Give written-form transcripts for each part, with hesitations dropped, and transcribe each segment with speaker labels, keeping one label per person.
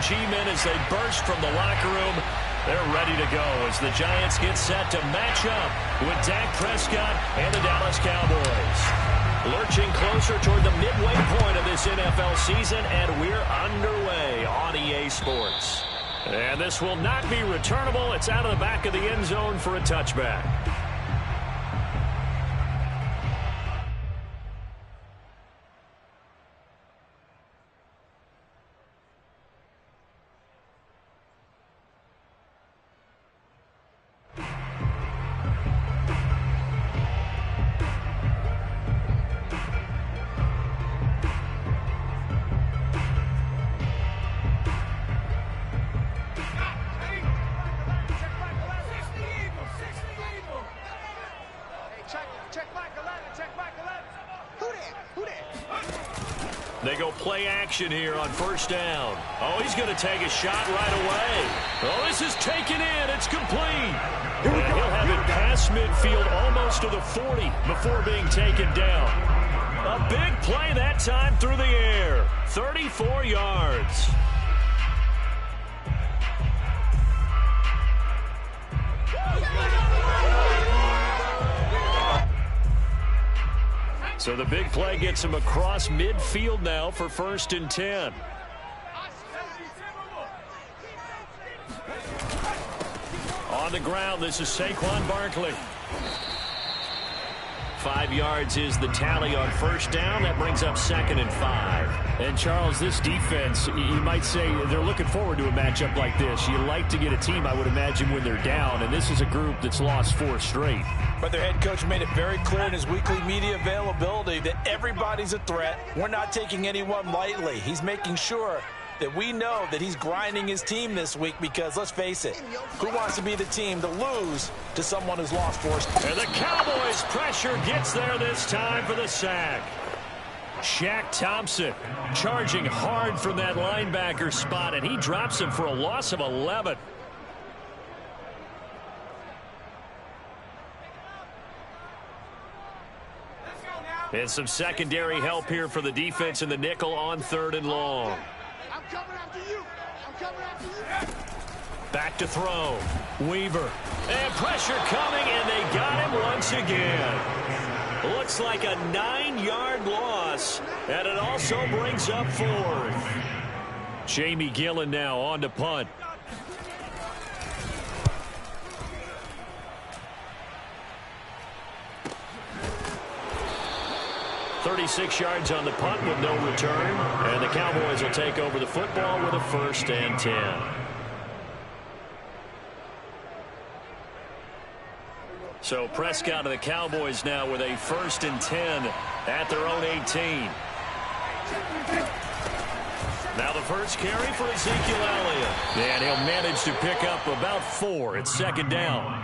Speaker 1: G-men as they burst from the locker room. They're ready to go as the Giants get set to match up with Dak Prescott and the Dallas Cowboys. Lurching closer toward the midway point of this NFL season, and we're underway on EA Sports. And this will not be returnable. It's out of the back of the end zone for a touchback. They go play action here on first down. Oh, he's going to take a shot right away. Oh, this is taken in. It's complete. And he'll have it past midfield almost to the 40 before being taken down. A big play that time through the air. 34 yards. So the big play gets him across midfield now for 1st and 10. On the ground, this is Saquon Barkley. 5 yards is the tally on first down. That brings up 2nd and 5. And, Charles, this defense, you might say they're looking forward to a matchup like this. You like to get a team, I would imagine, when they're down. And this is a group that's lost 4 straight.
Speaker 2: But their head coach made it very clear in his weekly media availability that everybody's a threat. We're not taking anyone lightly. He's making sure that we know that he's grinding his team this week because, let's face it, who wants to be the team to lose to someone who's lost 4 straight?
Speaker 1: And the Cowboys' pressure gets there this time for the sack. Shaq Thompson charging hard from that linebacker spot, and he drops him for a loss of 11. And some secondary help here for the defense in the nickel on 3rd and long.
Speaker 3: I'm coming after you. I'm coming after you.
Speaker 1: Back to throw. Weaver. And pressure coming, and they got him once again. Looks like a 9-yard loss, and it also brings up 4th. Jamie Gillen now on to punt. 36 yards on the punt with no return. And the Cowboys will take over the football with a 1st and 10. So Prescott of the Cowboys now with a 1st and 10 at their own 18. Now the first carry for Ezekiel Elliott. And he'll manage to pick up about 4. It's 2nd down.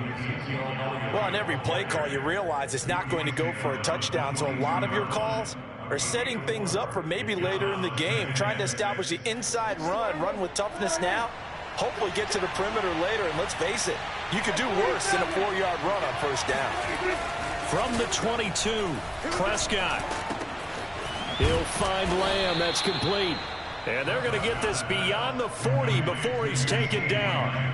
Speaker 2: Well, on every play call, you realize it's not going to go for a touchdown. So a lot of your calls are setting things up for maybe later in the game, trying to establish the inside run with toughness now, hopefully get to the perimeter later. And let's face it, you could do worse than a 4-yard run on first down.
Speaker 1: From the 22, Prescott. He'll find Lamb. That's complete. And they're going to get this beyond the 40 before he's taken down.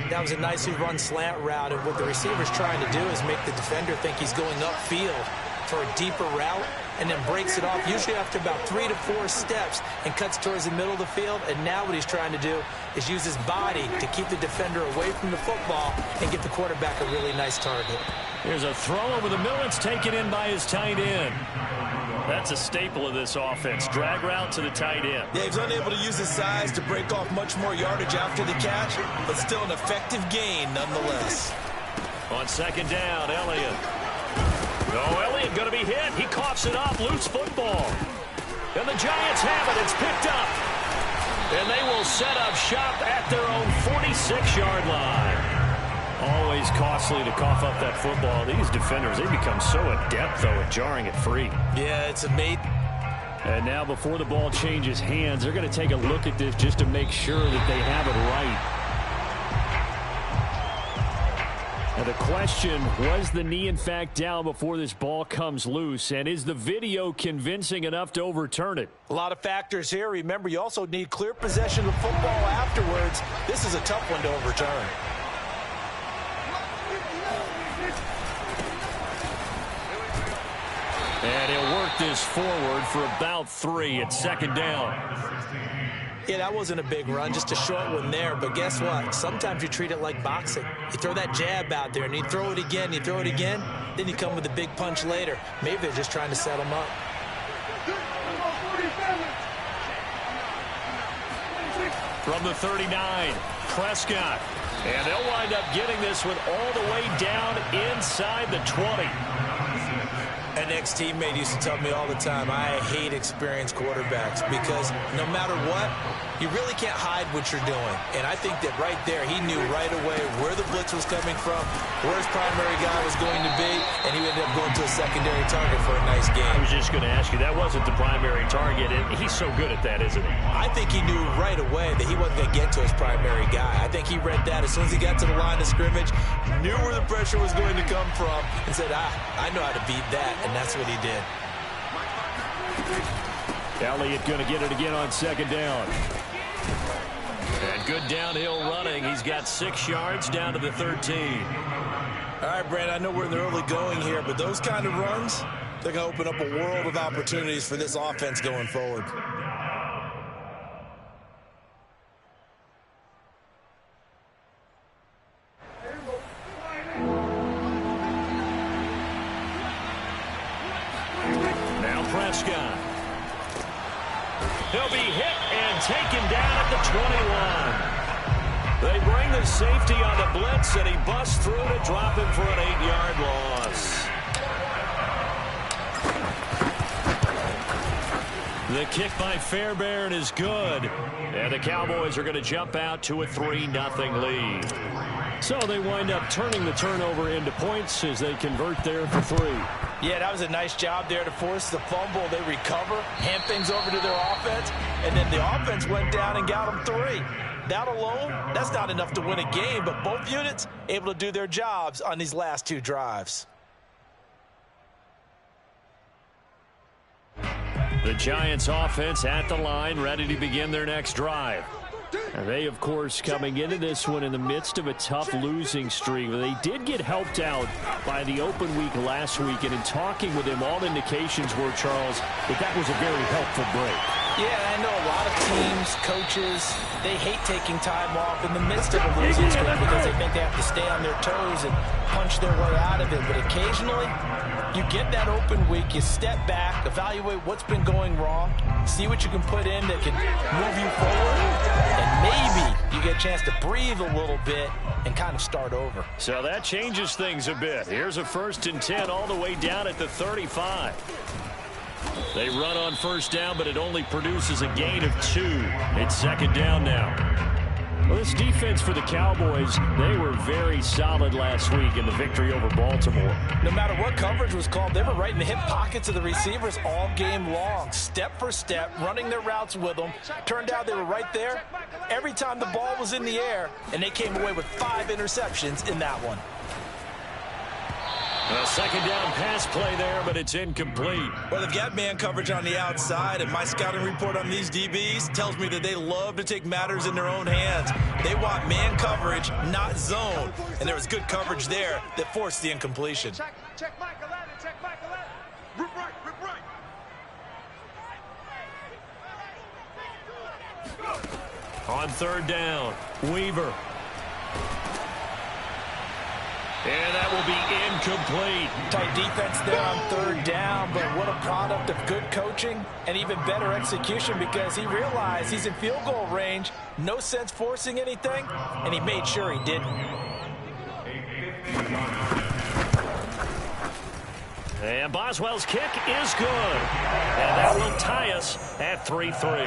Speaker 4: That was a nicely run slant route, and what the receiver's trying to do is make the defender think he's going upfield for a deeper route, and then breaks it off, usually after about 3 to 4 steps, and cuts towards the middle of the field. And now what he's trying to do is use his body to keep the defender away from the football and get the quarterback a really nice target.
Speaker 1: Here's a throw over the middle. It's taken in by his tight end. That's a staple of this offense. Drag route to the tight end.
Speaker 2: Yeah, he's unable to use his size to break off much more yardage after the catch, but still an effective gain nonetheless.
Speaker 1: On 2nd down, Elliott. Oh, Elliott going to be hit. He coughs it up. Loose football. And the Giants have it. It's picked up. And they will set up shop at their own 46-yard line. Always costly to cough up that football. These defenders, they become so adept, though, at jarring it free.
Speaker 2: Yeah, it's amazing.
Speaker 1: And now before the ball changes hands, they're going to take a look at this just to make sure that they have it right. And the question, was the knee in fact down before this ball comes loose? And is the video convincing enough to overturn it?
Speaker 2: A lot of factors here. Remember, you also need clear possession of football afterwards. This is a tough one to overturn.
Speaker 1: And he'll work this forward for about 3 at second down.
Speaker 4: Yeah, that wasn't a big run, just a short one there. But guess what? Sometimes you treat it like boxing. You throw that jab out there, and you throw it again, then you come with a big punch later. Maybe they're just trying to set him up.
Speaker 1: From the 39, Prescott. And they'll wind up getting this one all the way down inside the 20.
Speaker 4: An ex-teammate used to tell me all the time, I hate experienced quarterbacks because no matter what, you really can't hide what you're doing. And I think that right there, he knew right away where the blitz was coming from, where his primary guy was going to be, and he ended up going to a secondary target for a nice game.
Speaker 1: I was just going to ask you, that wasn't the primary target, and he's so good at that, isn't he?
Speaker 4: I think he knew right away that he wasn't going to get to his primary guy. I think he read that as soon as he got to the line of scrimmage, knew where the pressure was going to come from, and said, I know how to beat that. And that's what he did.
Speaker 1: Elliott going to get it again on second down. And good downhill running. He's got 6 yards down to the 13.
Speaker 2: All right, Brand, I know we're in the early going here, but those kind of runs, they're going to open up a world of opportunities for this offense going forward.
Speaker 1: Prescott. He'll be hit and taken down at the 21. They bring the safety on the blitz, and he busts through to drop him for an 8-yard loss. The kick by Fairbairn is good. And the Cowboys are going to jump out to a 3-0 lead. So they wind up turning the turnover into points as they convert there for 3.
Speaker 2: Yeah, that was a nice job there to force the fumble. They recover, hand things over to their offense, and then the offense went down and got them 3. That alone, that's not enough to win a game, but both units able to do their jobs on these last 2 drives.
Speaker 1: The Giants offense at the line, ready to begin their next drive. And they, of course, coming into this one in the midst of a tough losing streak. They did get helped out by the open week last week, and in talking with him, all indications were, Charles, that was a very helpful break.
Speaker 4: Yeah, I know a lot of teams, coaches, they hate taking time off in the midst of a losing streak because they think they have to stay on their toes and punch their way out of it. But occasionally, you get that open week, you step back, evaluate what's been going wrong, see what you can put in that can move you forward, and maybe you get a chance to breathe a little bit and kind of start over.
Speaker 1: So that changes things a bit. Here's a 1st and 10 all the way down at the 35. They run on first down, but it only produces a gain of 2. It's second down now. Well, this defense for the Cowboys, they were very solid last week in the victory over Baltimore.
Speaker 2: No matter what coverage was called, they were right in the hip pockets of the receivers all game long, step for step, running their routes with them. Turned out they were right there every time the ball was in the air, and they came away with 5 interceptions in that one.
Speaker 1: A second down pass play there, but it's incomplete.
Speaker 2: Well, they've got man coverage on the outside, and my scouting report on these DBs tells me that they love to take matters in their own hands. They want man coverage, not zone. And there was good coverage there that forced the incompletion.
Speaker 3: Check Mike 11, check Mike 11. Rip right, rip right.
Speaker 1: On third down, Weaver. And that will be incomplete.
Speaker 2: Tight defense there on third down, but what a product of good coaching and even better execution because he realized he's in field goal range, no sense forcing anything, and he made sure he didn't.
Speaker 1: And Boswell's kick is good. And that will tie us at 3-3.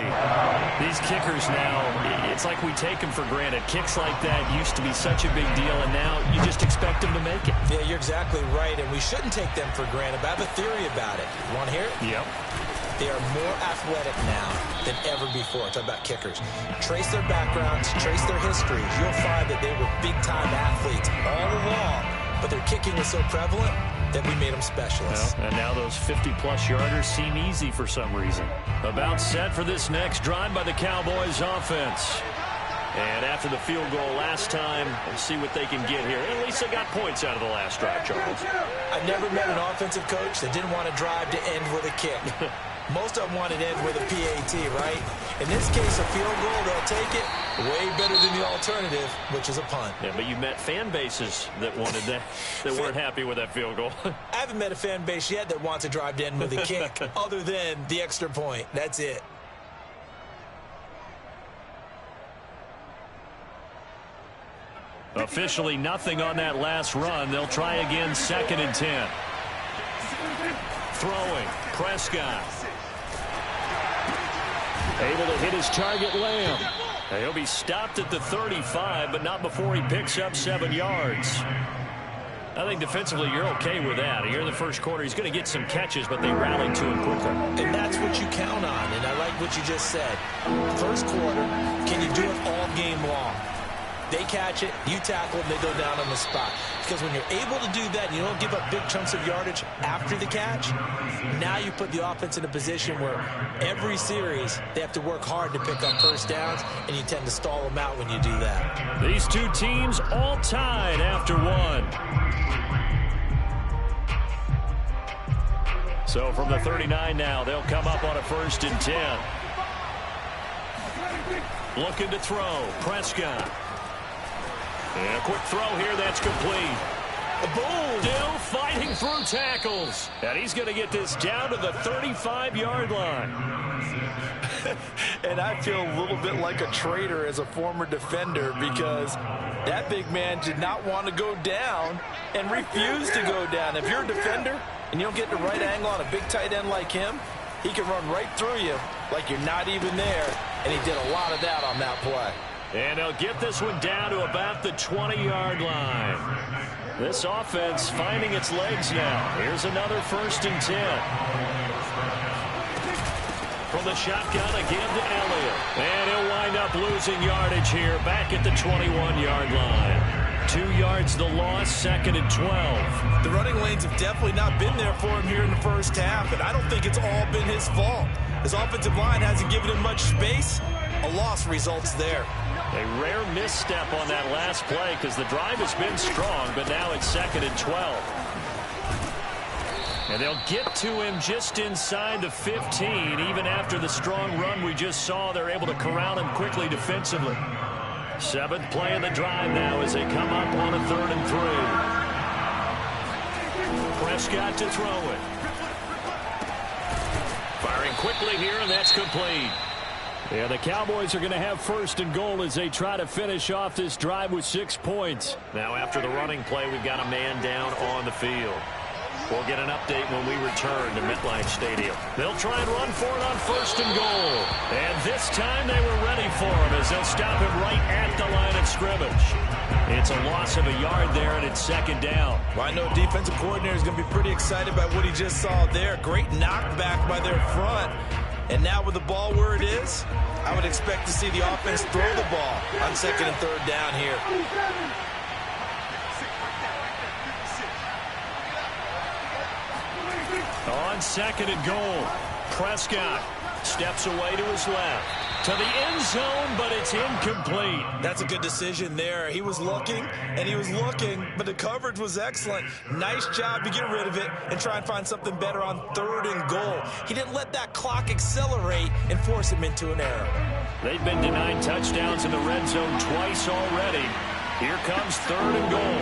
Speaker 1: These kickers now, it's like we take them for granted. Kicks like that used to be such a big deal, and now you just expect them to make it.
Speaker 4: Yeah, you're exactly right, and we shouldn't take them for granted. But I have a theory about it. You want to hear it?
Speaker 1: Yep.
Speaker 4: They are more athletic now than ever before. Talk about kickers. Trace their backgrounds, trace their histories. You'll find that they were big-time athletes all along. but their kicking was so prevalent that we made them specialists.
Speaker 1: Well, and now those 50-plus yarders seem easy for some reason. About set for this next drive by the Cowboys offense. And after the field goal last time, we'll see what they can get here. At least they got points out of the last drive, Charles.
Speaker 4: I've never met an offensive coach that didn't want to drive to end with a kick. Most of them want it to end with a PAT, right? In this case, a field goal, they'll take it way better than the alternative, which is a punt.
Speaker 1: Yeah, but you met fan bases that wanted that, that weren't happy with that field goal.
Speaker 4: I haven't met a fan base yet that wants to drive to end with a kick, other than the extra point. That's it.
Speaker 1: Officially nothing on that last run. They'll try again, 2nd and 10. Throwing, Prescott. Able to hit his target, Lamb. He'll be stopped at the 35, but not before he picks up 7 yards. I think defensively you're okay with that. Here in the first quarter, he's going to get some catches, but they rallied to him quickly.
Speaker 4: And that's what you count on, and I like what you just said. First quarter, can you do it all game long? They catch it, you tackle it, they go down on the spot. Because when you're able to do that, and you don't give up big chunks of yardage after the catch, now you put the offense in a position where every series they have to work hard to pick up first downs, and you tend to stall them out when you do that.
Speaker 1: These two teams all tied after one. So from the 39 now, they'll come up on a 1st and 10. Looking to throw, Prescott. And a quick throw here, that's complete. Boom! Still fighting through tackles. And he's going to get this down to the 35-yard line.
Speaker 2: And I feel a little bit like a traitor as a former defender, because that big man did not want to go down and refused to go down. If you're a defender and you don't get the right angle on a big tight end like him, he can run right through you like you're not even there. And he did a lot of that on that play.
Speaker 1: And they'll get this one down to about the 20-yard line. This offense finding its legs now. Here's another 1st and 10. From the shotgun again to Elliott. And he'll wind up losing yardage here back at the 21-yard line. 2 yards the loss, 2nd and 12.
Speaker 2: The running lanes have definitely not been there for him here in the first half, and I don't think it's all been his fault. His offensive line hasn't given him much space. A loss results there.
Speaker 1: A rare misstep on that last play because the drive has been strong, but now it's 2nd and 12. And they'll get to him just inside the 15. Even after the strong run we just saw, they're able to corral him quickly defensively. 7th play of the drive now as they come up on a 3rd and 3. Prescott to throw it. Firing quickly here, and that's complete. Yeah, the Cowboys are going to have 1st and goal as they try to finish off this drive with 6 points. Now, after the running play, we've got a man down on the field. We'll get an update when we return to MetLife Stadium. They'll try and run for it on 1st and goal. And this time they were ready for him as they'll stop him right at the line of scrimmage. It's a loss of a yard there, and it's 2nd down.
Speaker 2: Well, I know defensive coordinator is going to be pretty excited by what he just saw there. Great knockback by their front. And now with the ball where it is, I would expect to see the offense throw the ball on 2nd and 3rd down here.
Speaker 1: On 2nd and goal, Prescott steps away to his left. To the end zone, but it's incomplete.
Speaker 2: That's a good decision there. He was looking, and he was looking, but the coverage was excellent. Nice job to get rid of it and try and find something better on 3rd and goal. He didn't let that clock accelerate and force him into an error.
Speaker 1: They've been denied touchdowns in the red zone twice already. Here comes 3rd and goal.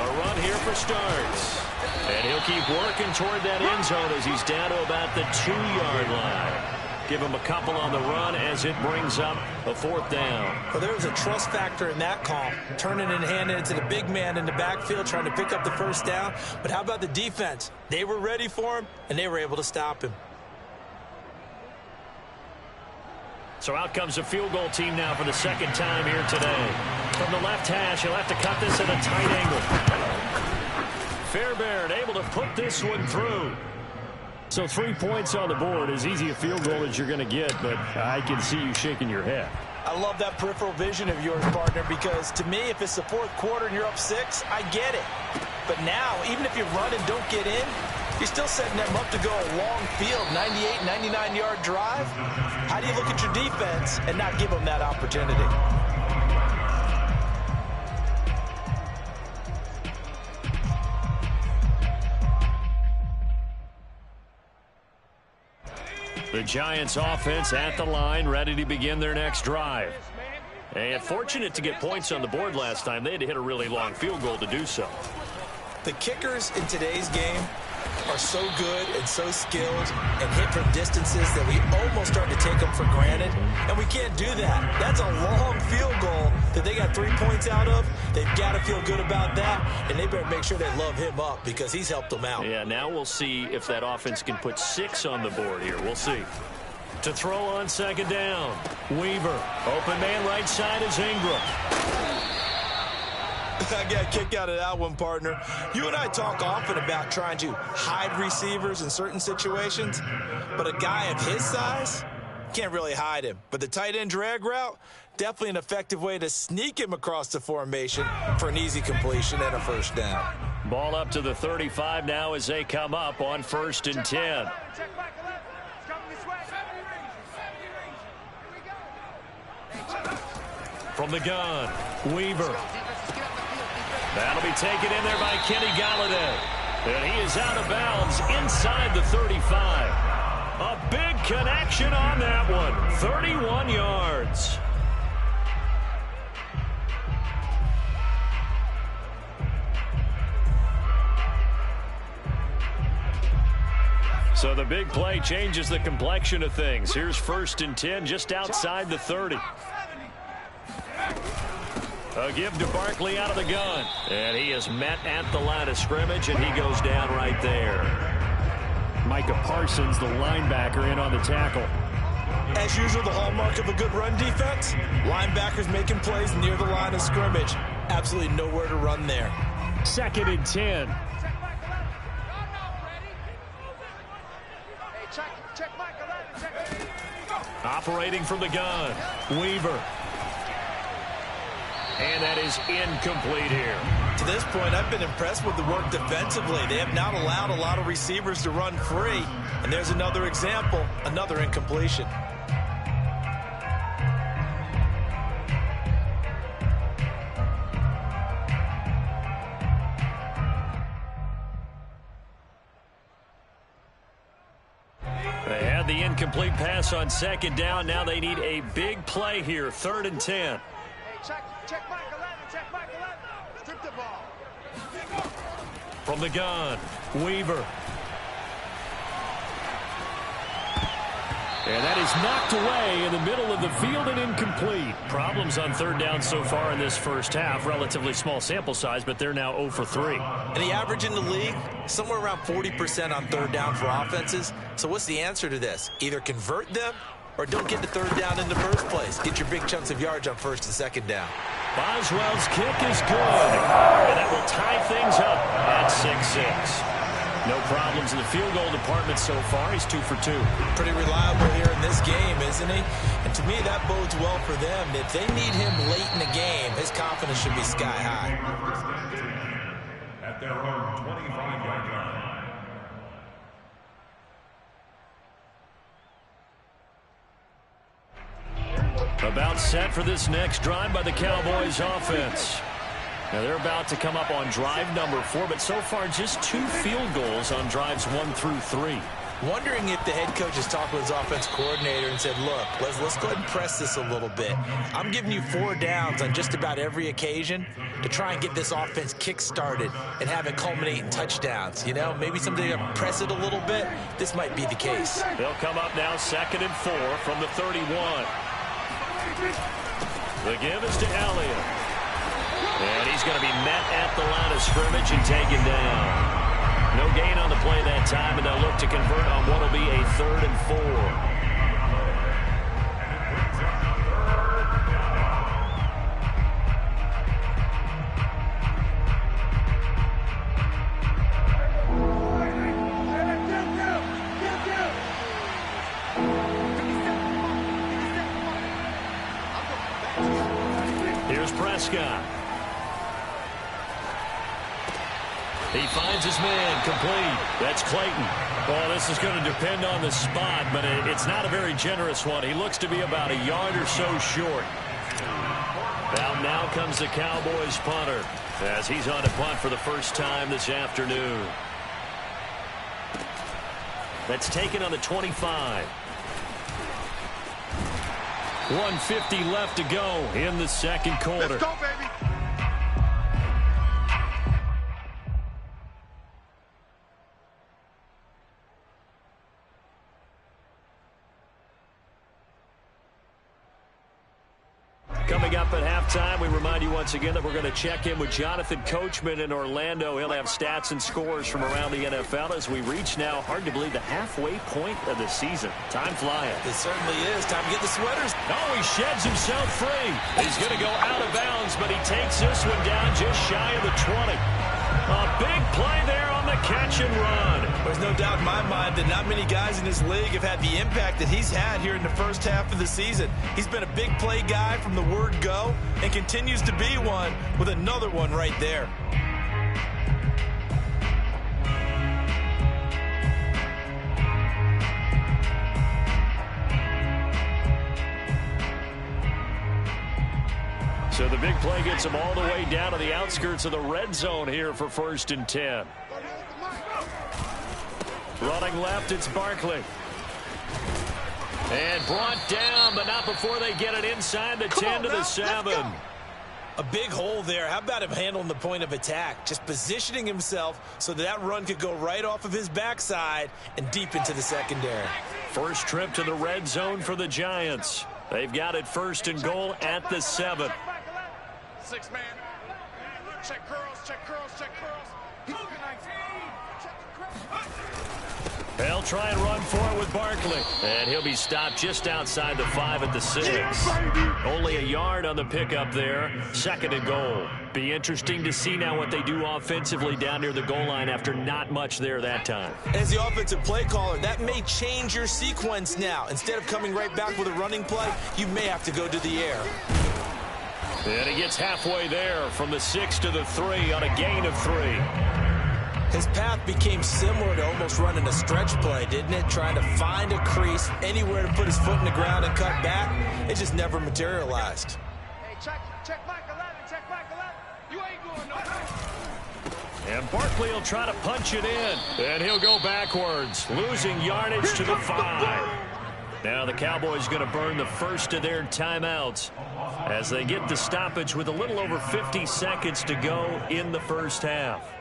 Speaker 1: A run here for Starks. And he'll keep working toward that end zone as he's down to about the 2-yard line. Give him a couple on the run as it brings up a 4th down.
Speaker 4: Well, there was a trust factor in that call, turning and handing it to the big man in the backfield, trying to pick up the 1st down. But how about the defense? They were ready for him, and they were able to stop him.
Speaker 1: So out comes a field goal team now for the 2nd time here today. From the left hash, he'll have to cut this at a tight angle. Fairbairn able to put this one through. So 3 points on the board, as easy a field goal as you're going to get, but I can see you shaking your head.
Speaker 2: I love that peripheral vision of yours, partner, because to me, if it's the fourth quarter and you're up 6, I get it. But now, even if you run and don't get in, you're still setting them up to go a long field, 98, 99-yard drive. How do you look at your defense and not give them that opportunity?
Speaker 1: The Giants offense at the line, ready to begin their next drive. And fortunate to get points on the board last time. They had to hit a really long field goal to do so.
Speaker 2: The kickers in today's game are so good and so skilled and hit from distances that we almost start to take them for granted, and we can't do that. That's a long field goal that they got 3 points out of. They've got to feel good about that, and they better make sure they love him up because he's helped them out.
Speaker 1: Yeah, now we'll see if that offense can put 6 on the board here. We'll see. To throw on second down, Weaver. Open man right side is Ingram.
Speaker 2: I got a kick out of that one, partner. You and I talk often about trying to hide receivers in certain situations, but a guy of his size can't really hide him. But the tight end drag route, definitely an effective way to sneak him across the formation for an easy completion and a first down.
Speaker 1: Ball up to the 35 now as they come up on 1st and 10. From the gun, Weaver. That'll be taken in there by Kenny Galladay. And he is out of bounds inside the 35. A big connection on that one. 31 yards. So the big play changes the complexion of things. Here's 1st and 10 just outside the 30. A give to Barkley out of the gun. And he is met at the line of scrimmage, and he goes down right there. Micah Parsons, the linebacker, in on the tackle.
Speaker 2: As usual, the hallmark of a good run defense, linebackers making plays near the line of scrimmage. Absolutely nowhere to run there.
Speaker 1: 2nd and 10. Operating from the gun, Weaver. And that is incomplete here.
Speaker 2: To this point, I've been impressed with the work defensively. They have not allowed a lot of receivers to run free. And there's another example, another incompletion.
Speaker 1: They had the incomplete pass on 2nd down. Now they need a big play here, 3rd and 10.
Speaker 3: Check Mike 11, check Mike 11. Strip the ball.
Speaker 1: From the gun, Weaver. And that is knocked away in the middle of the field and incomplete. Problems on 3rd down so far in this first half. Relatively small sample size, but they're now 0 for 3.
Speaker 2: And the average in the league, somewhere around 40% on 3rd down for offenses. So what's the answer to this? Either convert them or don't get the 3rd down in the first place. Get your big chunks of yards on 1st and 2nd down.
Speaker 1: Boswell's kick is good. And that will tie things up at 6-6. No problems in the field goal department so far. He's 2 for 2.
Speaker 2: Pretty reliable here in this game, isn't he? And to me, that bodes well for them. If they need him late in the game, his confidence should be sky high.
Speaker 5: At their own 25-yard line.
Speaker 1: About set for this next drive by the Cowboys offense. Now they're about to come up on drive number 4, but so far just 2 field goals on drives 1 through 3.
Speaker 2: Wondering if the head coach has talked with his offense coordinator and said, look, let's go ahead and press this a little bit. I'm giving you 4 downs on just about every occasion to try and get this offense kick-started and have it culminate in touchdowns. You know, maybe someday to press it a little bit. This might be the case.
Speaker 1: They'll come up now 2nd and 4 from the 31. The give is to Elliott. And he's going to be met at the line of scrimmage and taken down. No gain on the play that time, and they'll look to convert on what will be a 3rd and 4. Here's Prescott. He finds his man, complete. That's Clayton. Well, this is going to depend on the spot, but it's not a very generous one. He looks to be about a yard or so short. Now comes the Cowboys punter as he's on to punt for the first time this afternoon. That's taken on the 25. 1:50 left to go in the second quarter.
Speaker 3: Let's go, baby.
Speaker 1: Coming up at halftime, we remind you once again that we're going to check in with Jonathan Coachman in Orlando. He'll have stats and scores from around the NFL as we reach now, hard to believe, the halfway point of the season. Time flying.
Speaker 4: It certainly is. Time to get the sweaters.
Speaker 1: Oh, he sheds himself free. He's going to go out of bounds, but he takes this one down just shy of the 20. A big play there on the catch and run.
Speaker 2: There's no doubt in my mind that not many guys in this league have had the impact that he's had here in the first half of the season. He's been a big play guy from the word go and continues to be one with another one right there.
Speaker 1: So the big play gets him all the way down to the outskirts of the red zone here for 1st and 10. Running left, it's Barkley. And brought down, but not before they get it inside the 10 to the 7.
Speaker 2: A big hole there. How about him handling the point of attack? Just positioning himself so that run could go right off of his backside and deep into the secondary.
Speaker 1: First trip to the red zone for the Giants. They've got it 1st and goal at the 7.
Speaker 3: 6 man. Check curls, check curls, check curls.
Speaker 1: They'll try and run for it with Barkley. And he'll be stopped just outside the 5 at the 6. Only a yard on the pickup there. 2nd and goal. Be interesting to see now what they do offensively down near the goal line after not much there that time.
Speaker 2: As the offensive play caller, that may change your sequence now. Instead of coming right back with a running play, you may have to go to the air.
Speaker 1: And he gets halfway there from the 6 to the 3 on a gain of 3.
Speaker 4: His path became similar to almost running a stretch play, didn't it? Trying to find a crease, anywhere to put his foot in the ground and cut back. It just never materialized.
Speaker 3: Hey, check Mike 11, check Mike 11. You ain't going nowhere.
Speaker 1: And Barkley will try to punch it in. And he'll go backwards, losing yardage to the 5. Now the Cowboys going to burn the first of their timeouts as they get the stoppage with a little over 50 seconds to go in the first half.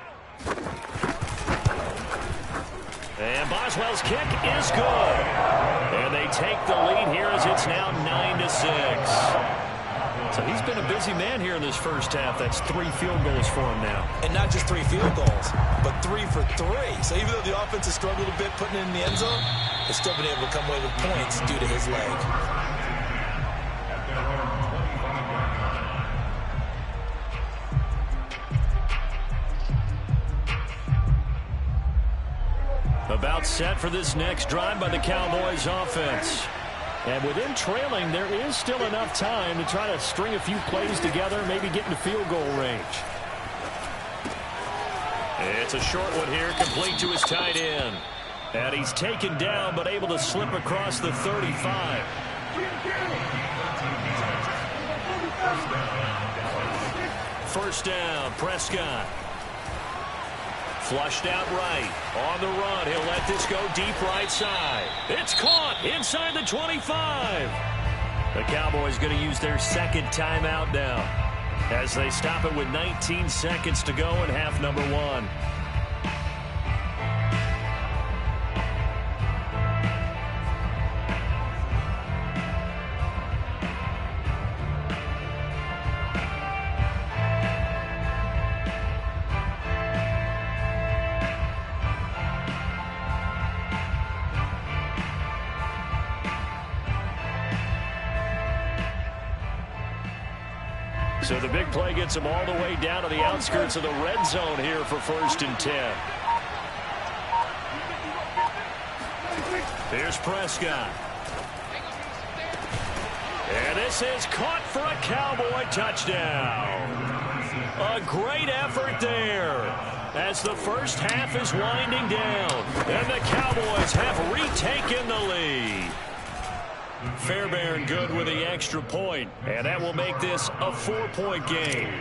Speaker 1: And Boswell's kick is good. And they take the lead here as it's now 9-6. So he's been a busy man here in this first half. That's 3 field goals for him now.
Speaker 2: And not just 3 field goals, but 3 for 3. So even though the offense has struggled a bit putting it in the end zone, they've still been able to come away with points due to his leg.
Speaker 1: About set for this next drive by the Cowboys offense. And within trailing, there is still enough time to try to string a few plays together, maybe get into field goal range. It's a short one here, complete to his tight end. And he's taken down, but able to slip across the 35. First down, Prescott. Flushed out right. On the run, he'll let this go deep right side. It's caught inside the 25. The Cowboys going to use their second timeout now as they stop it with 19 seconds to go in half number 1. So the big play gets them all the way down to the outskirts of the red zone here for 1st and 10. Here's Prescott. And they This is caught for a Cowboy touchdown. A great effort there as the first half is winding down. And the Cowboys have retaken the lead. Fairbairn good with the extra point, and that will make this a 4-point game.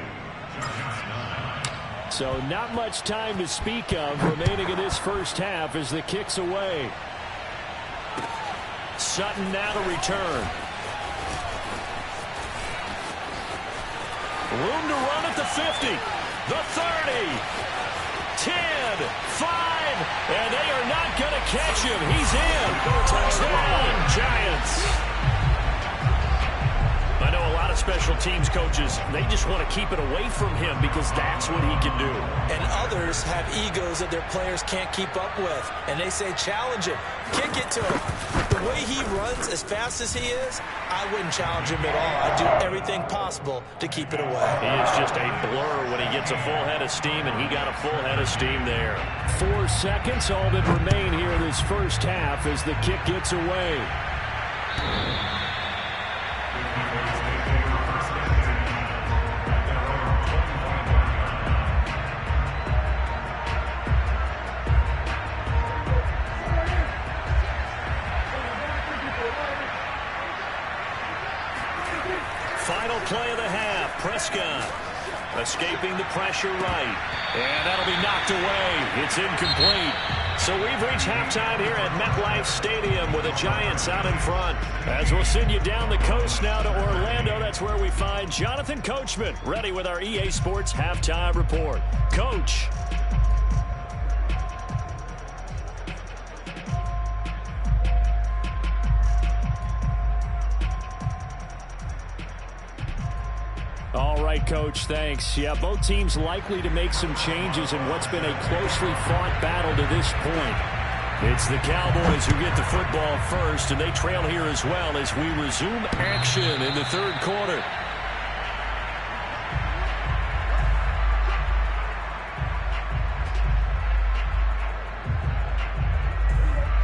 Speaker 1: So not much time to speak of remaining in this first half as the kick's away. Sutton now to return. Room to run at the 50, the 30, 10, 5, and they are not going to catch him. He's in. Touchdown, Giants. I know a lot of special teams coaches, they just want to keep it away from him because that's what he can do.
Speaker 4: And others have egos that their players can't keep up with. And they say, challenge him, kick it to him. The way he runs as fast as he is, I wouldn't challenge him at all. I'd do everything possible to keep it away.
Speaker 1: He is just a blur when he gets a full head of steam, and he got a full head of steam there. 4 seconds, all that remain here in this first half as the kick gets away. Final play of the half. Prescott escaping the pressure right. And that'll be knocked away. It's incomplete. So we've reached halftime here at MetLife Stadium with the Giants out in front. As we'll send you down the coast now to Orlando, that's where we find Jonathan Coachman ready with our EA Sports Halftime Report. Coach. All right, Coach, thanks. Yeah, both teams likely to make some changes in what's been a closely fought battle to this point. It's the Cowboys who get the football first, and they trail here as well as we resume action in the third quarter.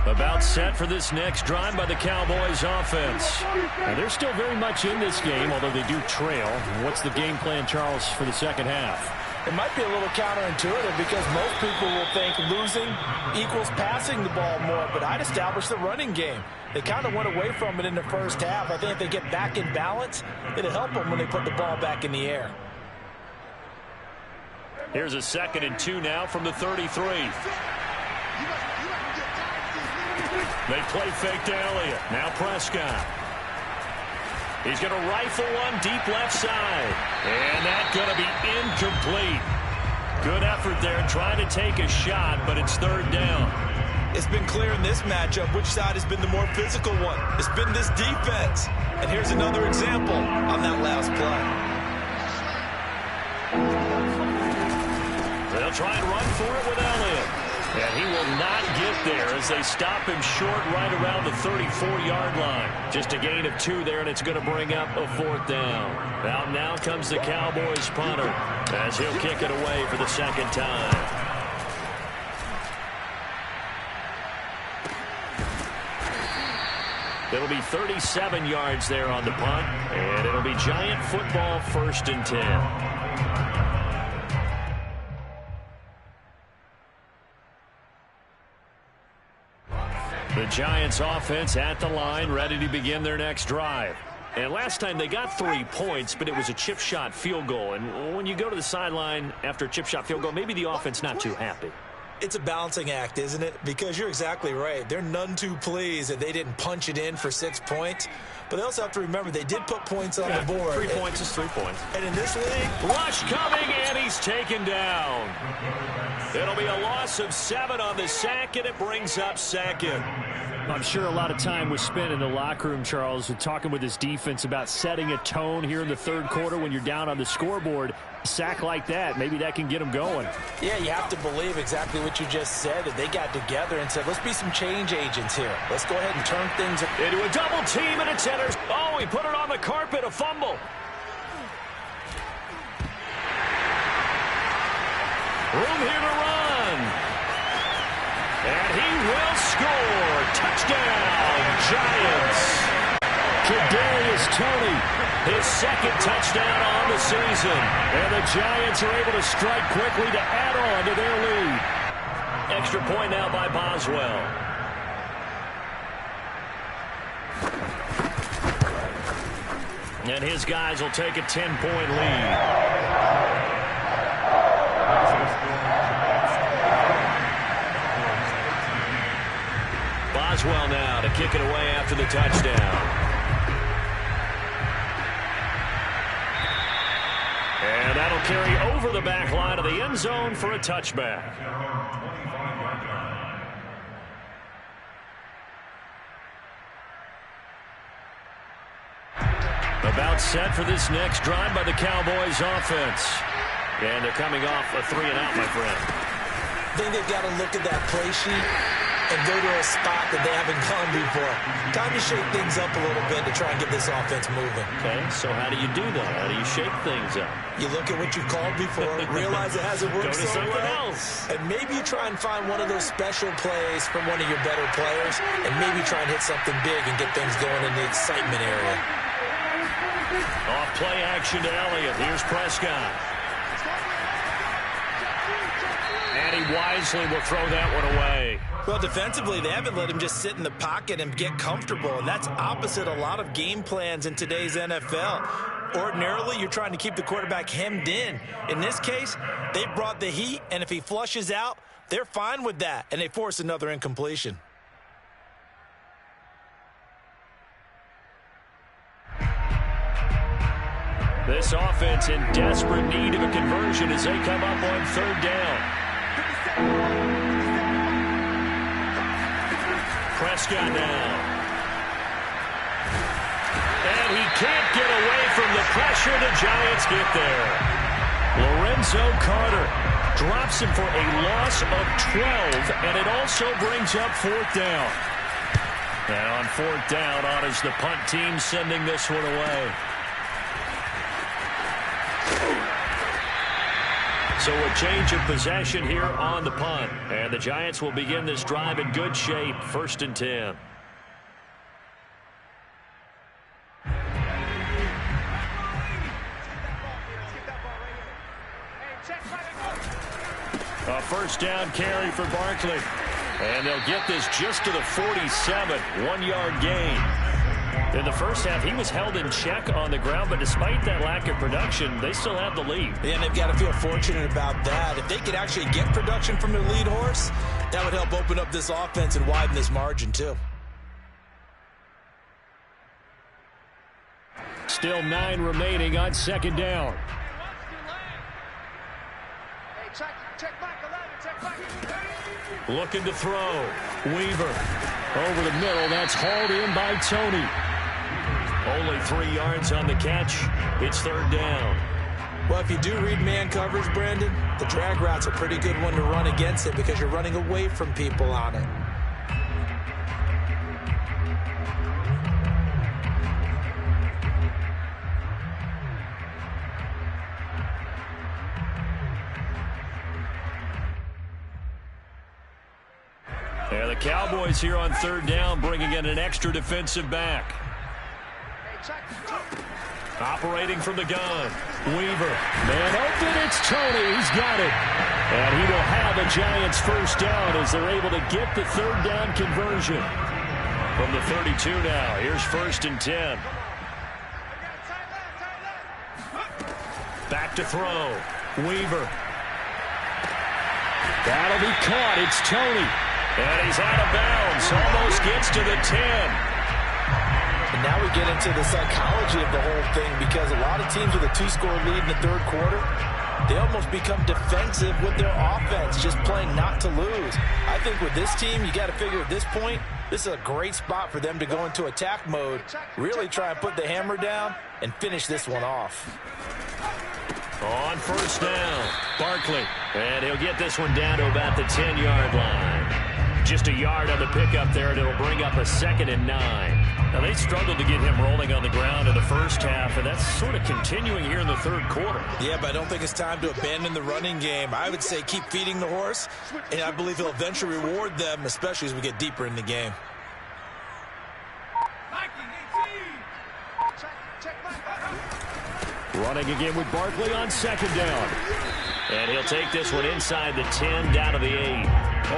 Speaker 1: About set for this next drive by the Cowboys offense. Now, they're still very much in this game, although they do trail. What's the game plan, Charles, for the second half?
Speaker 2: It might be a little counterintuitive because most people will think losing equals passing the ball more, but I'd establish the running game. They kind of went away from it in the first half. I think if they get back in balance, it'll help them when they put the ball back in the air.
Speaker 1: Here's a 2nd and 2 now from the 33. They play fake to Elliott. Now Prescott. He's going to rifle one deep left side. And that's going to be incomplete. Good effort there trying to take a shot, but it's 3rd down.
Speaker 2: It's been clear in this matchup which side has been the more physical one. It's been this defense. And here's another example on that last
Speaker 1: play. They'll try and run for it with Elliott. And he will not get there as they stop him short right around the 34-yard line. Just a gain of 2 there, and it's going to bring up a 4th down. Now comes the Cowboys punter as he'll kick it away for the 2nd time. It'll be 37 yards there on the punt, and it'll be Giant football 1st and 10. The Giants offense at the line, ready to begin their next drive. And last time they got 3 points, but it was a chip shot field goal. And when you go to the sideline after a chip shot field goal, maybe the offense not too happy.
Speaker 4: It's a balancing act, isn't it? Because you're exactly right. They're none too pleased that they didn't punch it in for 6 points. But they also have to remember they did put points on the board.
Speaker 1: 3 points is 3 points.
Speaker 4: And in this league,
Speaker 1: rush coming, and he's taken down. It'll be a loss of 7 on the sack, and it brings up 2nd. I'm sure a lot of time was spent in the locker room, Charles, talking with his defense about setting a tone here in the 3rd quarter when you're down on the scoreboard. A sack like that, maybe that can get them going.
Speaker 4: Yeah, you have to believe exactly what you just said, that they got together and said, let's be some change agents here. Let's go ahead and turn things
Speaker 1: into a double team, and it's enters. Oh, he put it on the carpet, a fumble. Room here to run. And he will score. Touchdown, Giants. Kadarius Toney, his second touchdown on the season. And the Giants are able to strike quickly to add on to their lead. Extra point now by Boswell. And his guys will take a 10-point lead. Boswell now to kick it away after the touchdown. And that'll carry over the back line of the end zone for a touchback. About set for this next drive by the Cowboys offense. And they're coming off a 3-and-out, my friend.
Speaker 4: I think they've got to look at that play sheet and go to a spot that they haven't gone before. Time to shake things up a little bit to try and get this offense moving.
Speaker 1: Okay, so how do you do that? How do you shake things up?
Speaker 4: You look at what you've called before, realize it hasn't worked so well, and maybe you try and find one of those special plays from one of your better players, and maybe try and hit something big and get things going in the excitement area.
Speaker 1: Off play action to Elliott. Here's Prescott. And he wisely will throw that one away.
Speaker 2: Well, defensively, they haven't let him just sit in the pocket and get comfortable, and that's opposite a lot of game plans in today's NFL. Ordinarily, you're trying to keep the quarterback hemmed in. In this case, they brought the heat, and if he flushes out, they're fine with that, and they force another incompletion.
Speaker 1: This offense in desperate need of a conversion as they come up on third down. Prescott now. And he can't get away from the pressure. The Giants get there. Lorenzo Carter drops him for a loss of 12, and it also brings up fourth down. And on fourth down, honors the punt team sending this one away. So a change of possession here on the punt. And the Giants will begin this drive in good shape. 1st and 10. A first down carry for Barkley. And they'll get this just to the 47. 1-yard gain. In the first half, he was held in check on the ground, but despite that lack of production, they still have the lead.
Speaker 2: And they've got to feel fortunate about that. If they could actually get production from their lead horse, that would help open up this offense and widen this margin, too.
Speaker 1: Still 9 remaining on second down. Looking to throw. Weaver over the middle. That's hauled in by Toney. Only 3 yards on the catch. It's third down.
Speaker 4: Well, if you do read man coverage, Brandon, the drag route's a pretty good one to run against it because you're running away from people on it.
Speaker 1: Yeah, the Cowboys here on third down bringing in an extra defensive back. Operating from the gun. Weaver. Man open. It's Toney. He's got it. And he will have a Giants first down as they're able to get the third down conversion. From the 32 now. Here's 1st and 10. Back to throw. Weaver. That'll be caught. It's Toney. And he's out of bounds. Almost gets to the 10.
Speaker 2: And now we get into the psychology of the whole thing because a lot of teams with a 2-score lead in the third quarter, they almost become defensive with their offense, just playing not to lose. I think with this team, you got to figure at this point, this is a great spot for them to go into attack mode, really try and put the hammer down and finish this one off.
Speaker 1: On first down, Barkley. And he'll get this one down to about the 10-yard line. Just a yard on the pickup there, and it'll bring up a 2nd and 9. Now, they struggled to get him rolling on the ground in the first half, and that's sort of continuing here in the third quarter.
Speaker 2: Yeah, but I don't think it's time to abandon the running game. I would say keep feeding the horse, and I believe he'll eventually reward them, especially as we get deeper in the game.
Speaker 1: Running again with Barkley on second down. And he'll take this one inside the 10, down to the 8.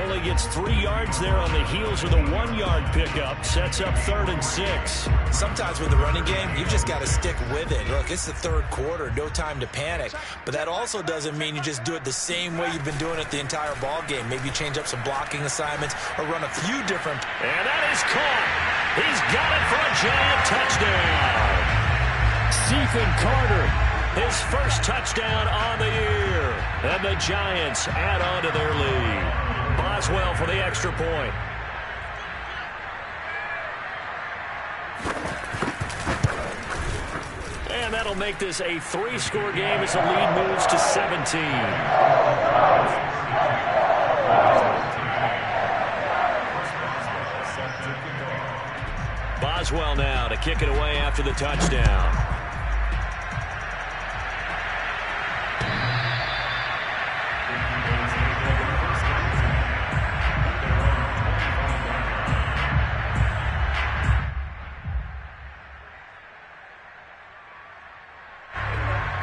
Speaker 1: Only gets 3 yards there on the heels of the 1-yard pickup. Sets up 3rd and 6.
Speaker 4: Sometimes with the running game, you've just got to stick with it. Look, it's the 3rd quarter, no time to panic. But that also doesn't mean you just do it the same way you've been doing it the entire ball game. Maybe change up some blocking assignments or run a few different.
Speaker 1: And that is caught. He's got it for a giant touchdown. Stephen Carter, his first touchdown on the year. And the Giants add on to their lead. Boswell for the extra point. And that'll make this a 3-score game as the lead moves to 17. Boswell now to kick it away after the touchdown.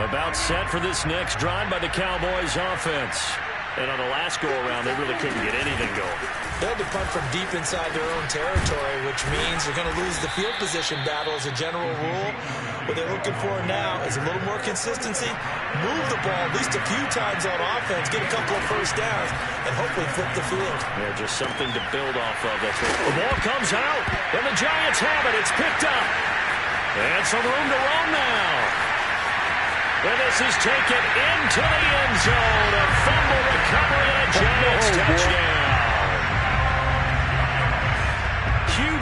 Speaker 1: About set for this next drive by the Cowboys offense. And on the last go-around, they really couldn't get anything going.
Speaker 4: They had to punt from deep inside their own territory, which means they're going to lose the field position battle as a general rule. What they're looking for now is a little more consistency, move the ball at least a few times on offense, get a couple of first downs, and hopefully flip the field.
Speaker 1: Yeah, just something to build off of. That's what the ball comes out, and the Giants have it. It's picked up. And some room to roam now. And this is taken into the end zone. A fumble recovery and a Giants touchdown.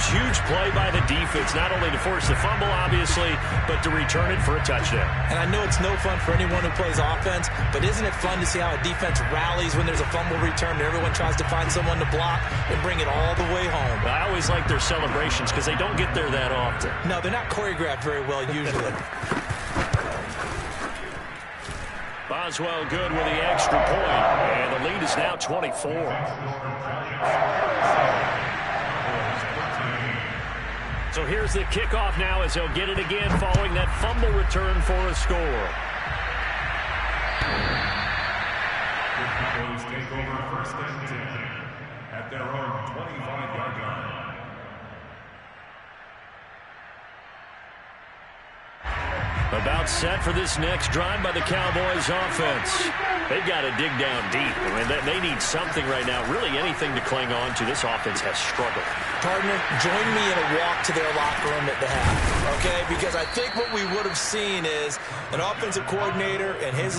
Speaker 1: Huge play by the defense, not only to force the fumble, obviously, but to return it for a touchdown.
Speaker 4: And I know it's no fun for anyone who plays offense, but isn't it fun to see how a defense rallies when there's a fumble return and everyone tries to find someone to block and bring it all the way home?
Speaker 1: I always like their celebrations because they don't get there that often.
Speaker 4: No, they're not choreographed very well usually.
Speaker 1: Boswell good with the extra point, and the lead is now 24. So here's the kickoff now as he'll get it again following that fumble return for a score.
Speaker 5: The Cowboys take over 1st and 10 at their own 25-yard line.
Speaker 1: About set for this next drive by the Cowboys offense. They've got to dig down deep. I mean, they need something right now, really anything to cling on to. This offense has struggled.
Speaker 4: Partner, join me in a walk to their locker room at the half, okay? Because I think what we would have seen is an offensive coordinator and his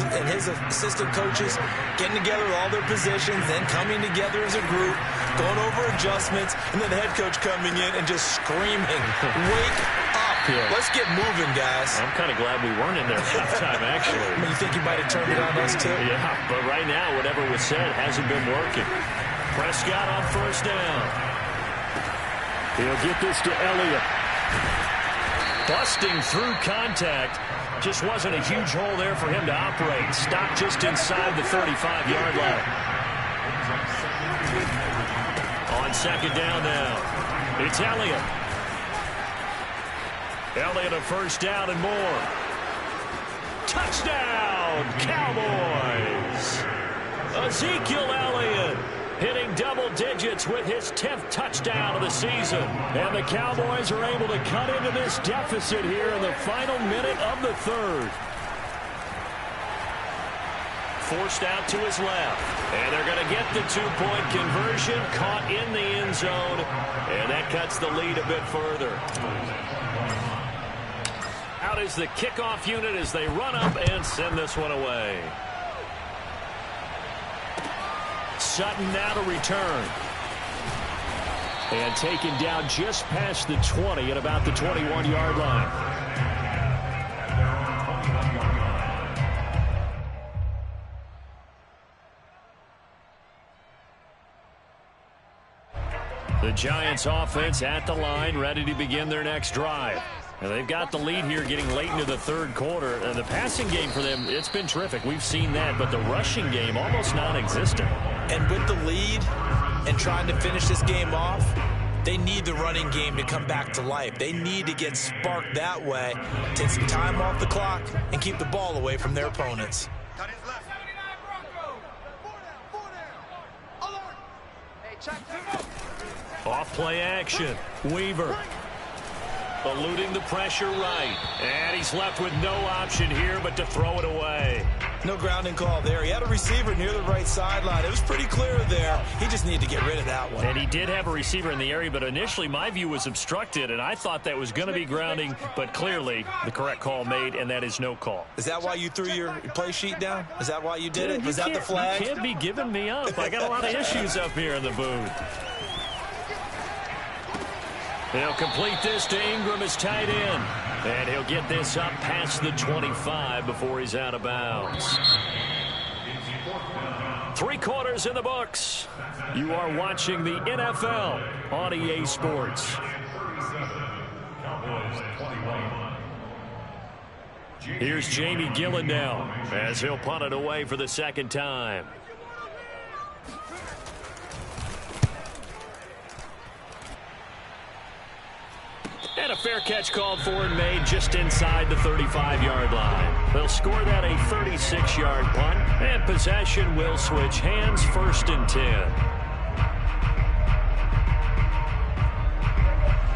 Speaker 4: assistant coaches getting together with all their positions, then coming together as a group, going over adjustments, and then the head coach coming in and just screaming, "Wake up! Yeah. Let's get moving, guys."
Speaker 1: I'm kind of glad we weren't in there at halftime, actually.
Speaker 4: I mean, you think you might have turned it on us, too?
Speaker 1: Yeah, but right now, whatever was said hasn't been working. Prescott on first down. He'll get this to Elliott. Busting through contact. Just wasn't a huge hole there for him to operate. Stopped just inside the 35-yard line. On second down now. It's Elliott. Elliott a first down and more. Touchdown, Cowboys! Ezekiel Elliott hitting double digits with his 10th touchdown of the season. And the Cowboys are able to cut into this deficit here in the final minute of the 3rd. Forced out to his left. And they're going to get the 2-point conversion. Caught in the end zone. And that cuts the lead a bit further. Out is the kickoff unit as they run up and send this one away. Sutton now to return. And taken down just past the 20 at about the 21-yard line. The Giants offense at the line, ready to begin their next drive. And they've got the lead here getting late into the 3rd quarter. And the passing game for them, it's been terrific. We've seen that, but the rushing game almost non-existent.
Speaker 4: And with the lead and trying to finish this game off, They need the running game to come back to life. They need to get sparked that way, take some time off the clock, and keep the ball away from their opponents.
Speaker 1: Off play action. Weaver eluding the pressure right. And he's left with no option here but to throw it away.
Speaker 4: No grounding call there. He had a receiver near the right sideline. It was pretty clear there. He just needed to get rid of that one.
Speaker 1: And he did have a receiver in the area, but initially my view was obstructed, and I thought that was going to be grounding, but clearly the correct call made, and that is no call.
Speaker 4: Is that why you threw your play sheet down? Is that why you did it? Was that the flag?
Speaker 1: You can't be giving me up. I got a lot of issues up here in the booth. He'll complete this to Ingram as tight end. And he'll get this up past the 25 before he's out of bounds. 3 quarters in the books. You are watching the NFL on EA Sports. Here's Jamie Gillen now as he'll punt it away for the second time. And a fair catch called for and made just inside the 35-yard line. They'll score that a 36-yard punt, and possession will switch hands, 1st and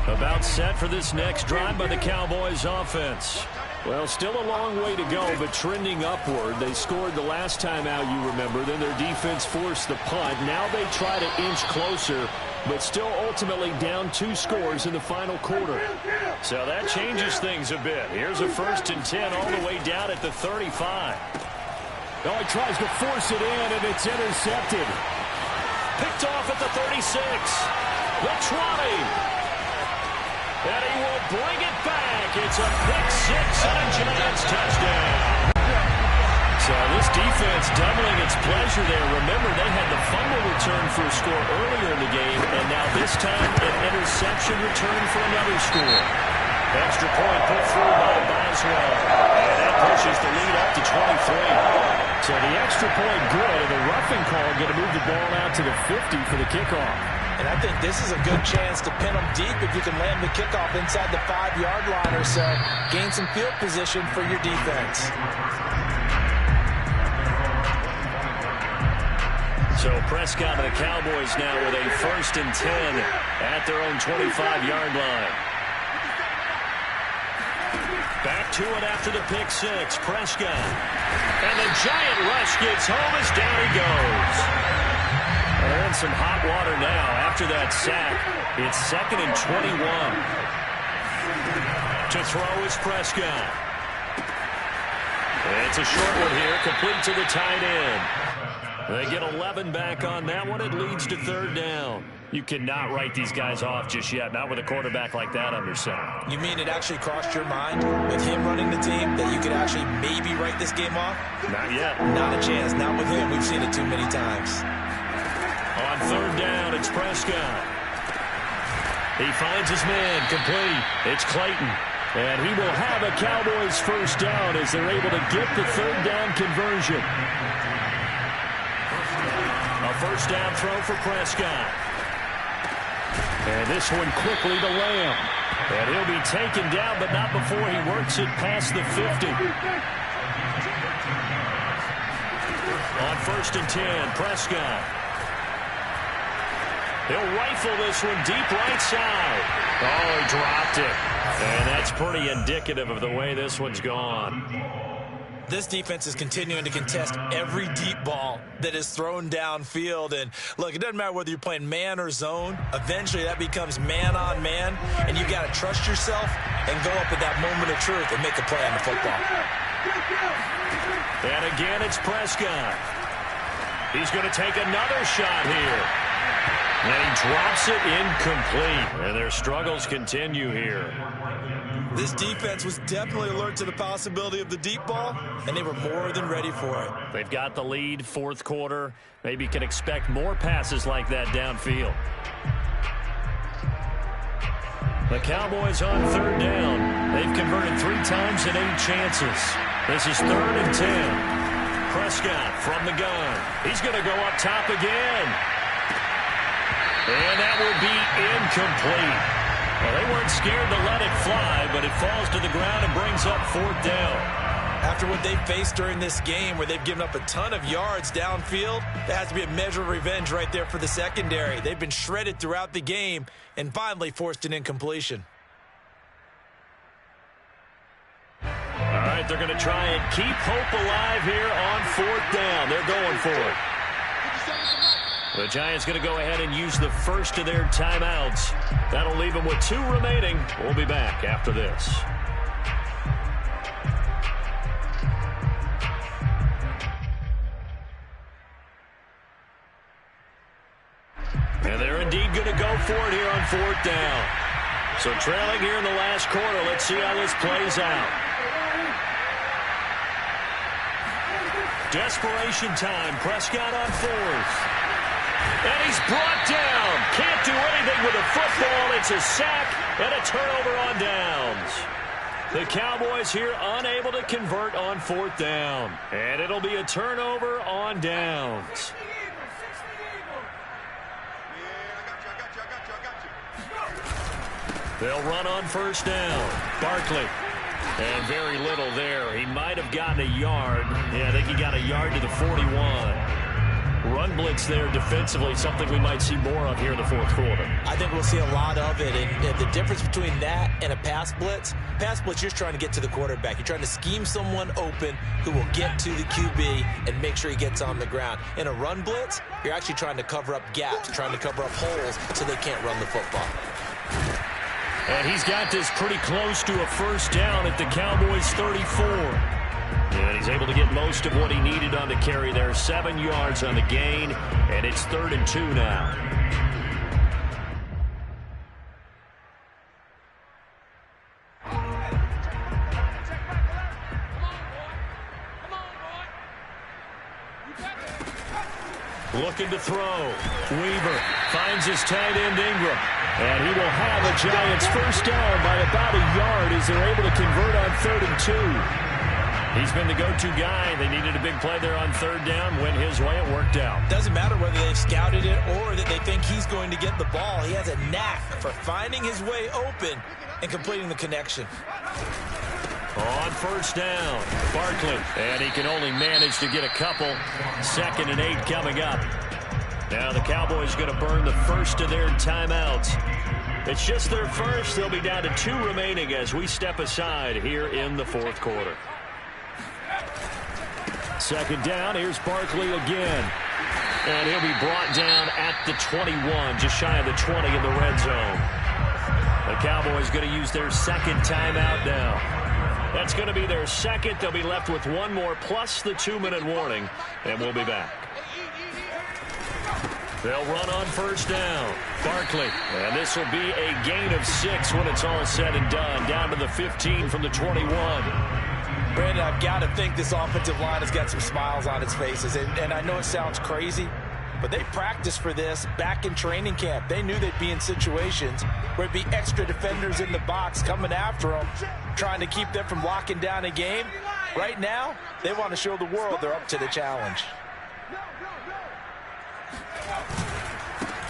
Speaker 1: 10. About set for this next drive by the Cowboys offense. Well, still a long way to go, but trending upward. They scored the last time out, you remember. Then their defense forced the punt. Now they try to inch closer, but still ultimately down 2 scores in the final quarter. So that changes things a bit. Here's a 1st and 10 all the way down at the 35. Oh, he tries to force it in, and it's intercepted. Picked off at the 36. The 20. And he will bring it back. It's a pick 6 and a Giants touchdown. So this defense doubling its pleasure there. Remember, they had the fumble return for a score earlier in the game, and now this time an interception return for another score. Extra point put through by Boswell, and that pushes the lead up to 23. So the extra point good, and the roughing call going to move the ball out to the 50 for the kickoff.
Speaker 4: And I think this is a good chance to pin them deep if you can land the kickoff inside the 5-yard line or so. Gain some field position for your defense.
Speaker 1: So Prescott and the Cowboys now with a 1st and 10 at their own 25-yard line. Back to it after the pick 6. Prescott. And the giant rush gets home as down he goes. Well, they're in some hot water now after that sack. It's 2nd and 21. To throw is Prescott. It's a short one here, complete to the tight end. They get 11 back on that one. It leads to 3rd down. You cannot write these guys off just yet, not with a quarterback like that under center.
Speaker 4: You mean it actually crossed your mind with him running the team that you could actually maybe write this game off?
Speaker 1: Not yet.
Speaker 4: Not a chance. Not with him. We've seen it too many times.
Speaker 1: On 3rd down, it's Prescott. He finds his man, complete. It's Clayton. And he will have a Cowboys 1st down as they're able to get the 3rd down conversion. A 1st down throw for Prescott. And this one quickly to Lamb. And he'll be taken down, but not before he works it past the 50. On 1st and 10, Prescott. He'll rifle this one deep right side. Oh, he dropped it. And that's pretty indicative of the way this one's gone.
Speaker 4: This defense is continuing to contest every deep ball that is thrown downfield. And, look, it doesn't matter whether you're playing man or zone. Eventually, that becomes man-on-man, and you got to trust yourself and go up at that moment of truth and make a play on the football.
Speaker 1: And again, it's Prescott. He's going to take another shot here. And he drops it incomplete. And their struggles continue here.
Speaker 4: This defense was definitely alert to the possibility of the deep ball, and they were more than ready for it.
Speaker 1: They've got the lead, 4th quarter. Maybe can expect more passes like that downfield. The Cowboys on 3rd down. They've converted 3 times in 8 chances. This is 3rd and 10. Prescott from the gun. He's going to go up top again. And that will be incomplete. Well, they weren't scared to let it fly, but it falls to the ground and brings up 4th down.
Speaker 2: After what they've faced during this game where they've given up a ton of yards downfield, there has to be a measure of revenge right there for the secondary. They've been shredded throughout the game and finally forced an incompletion.
Speaker 1: All right, they're going to try and keep hope alive here on 4th down. They're going for it. The Giants going to go ahead and use the first of their timeouts. That'll leave them with 2 remaining. We'll be back after this. And they're indeed going to go for it here on 4th down. So trailing here in the last quarter. Let's see how this plays out. Desperation time. Prescott on 4th. And he's brought down. Can't do anything with the football. It's a sack and a turnover on downs. The Cowboys here unable to convert on 4th down. And it'll be a turnover on downs. They'll run on 1st down. Barkley. And very little there. He might have gotten a yard. Yeah, I think he got a yard to the 41. Run blitz there defensively, something we might see more of here in the 4th quarter.
Speaker 4: I think we'll see a lot of it. And the difference between that and a pass blitz, you're just trying to get to the quarterback. You're trying to scheme someone open who will get to the QB and make sure he gets on the ground. In a run blitz, you're actually trying to cover up gaps, trying to cover up holes so they can't run the football.
Speaker 1: And he's got this pretty close to a 1st down at the Cowboys 34. And he's able to get most of what he needed on the carry there. 7 yards on the gain, and it's 3rd and 2 now. Looking to throw. Weaver finds his tight end Ingram. And he will have the Giants 1st down by about a yard as they're able to convert on 3rd and 2. He's been the go-to guy. They needed a big play there on 3rd down. Went his way. It worked out.
Speaker 2: Doesn't matter whether they've scouted it or that they think he's going to get the ball. He has a knack for finding his way open and completing the connection.
Speaker 1: On 1st down, Barkley. And he can only manage to get a couple. 2nd and 8 coming up. Now the Cowboys going to burn the first of their timeouts. It's just their first. They'll be down to 2 remaining as we step aside here in the 4th quarter. 2nd down. Here's Barkley again. And he'll be brought down at the 21, just shy of the 20 in the red zone. The Cowboys going to use their 2nd timeout now. That's going to be their 2nd. They'll be left with 1 more plus the 2-minute warning, and we'll be back. They'll run on 1st down. Barkley. And this will be a gain of 6 when it's all said and done. Down to the 15 from the 21.
Speaker 2: Brandon, I've got to think this offensive line has got some smiles on its faces. And I know it sounds crazy, but they practiced for this back in training camp. They knew they'd be in situations where it'd be extra defenders in the box coming after them, trying to keep them from locking down a game. Right now, they want to show the world they're up to the challenge.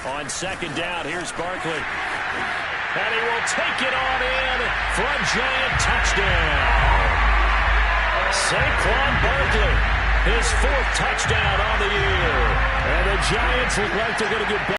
Speaker 1: On 2nd down, here's Barkley. And he will take it on in for a giant touchdown. Saquon Barkley, his 4th touchdown on the year. And the Giants look like they're going to get back.